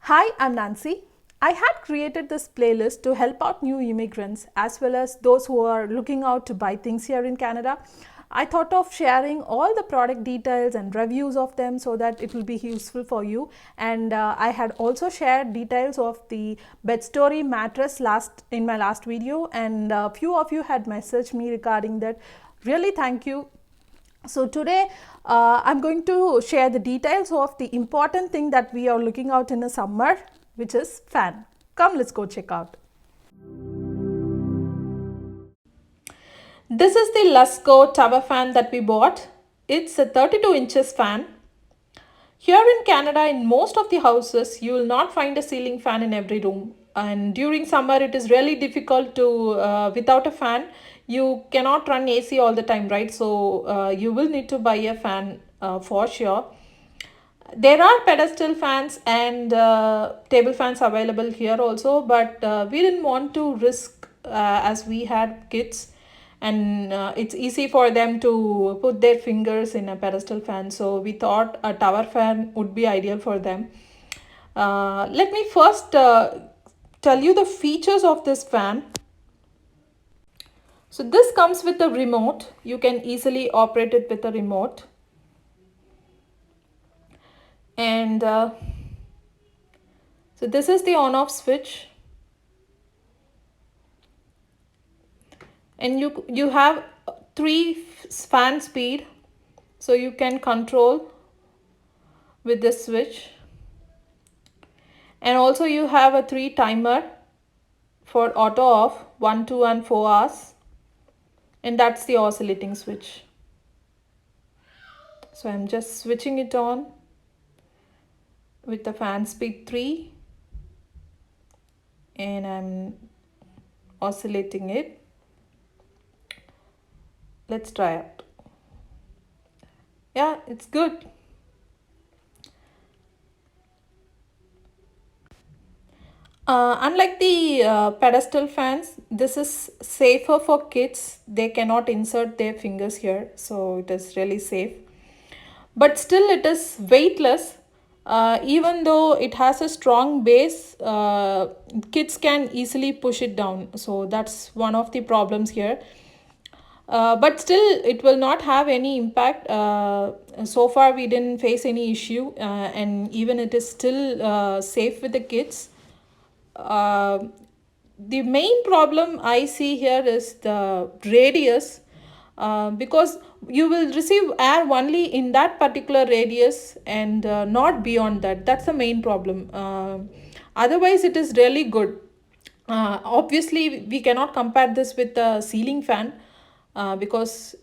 Hi, I'm Nancy. I had created this playlist to help out new immigrants as well as those who are looking out to buy things here in Canada. I thought of sharing all the product details and reviews of them so that it will be useful for you. And I had also shared details of the Bedstory mattress in my last video, and a few of you had messaged me regarding that. Really, thank you. So today I'm going to share the details of the important thing that we are looking out in the summer, which is fan. Come, let's go check out. This is the Lusco tower fan that we bought. It's a 32 inches fan. Here in Canada, in most of the houses, you will not find a ceiling fan in every room. And during summer, it is really difficult to, without a fan, you cannot run AC all the time, right? So you will need to buy a fan for sure. There are pedestal fans and table fans available here also, but we didn't want to risk as we had kids, and it's easy for them to put their fingers in a pedestal fan, so we thought a tower fan would be ideal for them. Let me first tell you the features of this fan. So this comes with a remote. You can easily operate it with a remote. And so this is the on off switch, and you have 3 fan speed, so you can control with this switch, and also you have a 3 timer for auto off, 1, 2 and 4 hours, and that's the oscillating switch. So I'm just switching it on with the fan speed 3, and I'm oscillating it. Let's try it. Yeah, it's good. Unlike the pedestal fans, this is safer for kids. They cannot insert their fingers here, so it is really safe. But still, it is weightless. Even though it has a strong base, kids can easily push it down. So that's one of the problems here. But still, it will not have any impact. So far, we didn't face any issue, and even it is still safe with the kids. The main problem I see here is the radius, because you will receive air only in that particular radius and not beyond that. That's the main problem. Otherwise, it is really good. Obviously, we cannot compare this with the ceiling fan because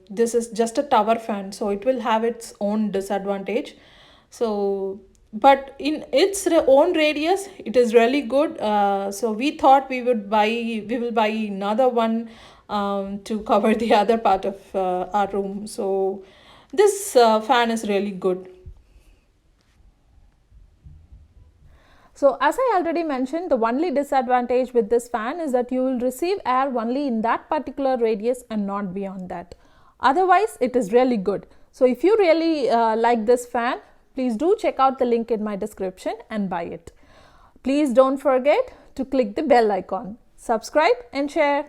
this is just a tower fan, so it will have its own disadvantage. So but in its own radius, it is really good. So we thought we will buy another one to cover the other part of our room. So this fan is really good. So as I already mentioned, the only disadvantage with this fan is that you will receive air only in that particular radius and not beyond that. Otherwise, it is really good. So if you really like this fan, please do check out the link in my description and buy it. Please don't forget to click the bell icon, subscribe and share.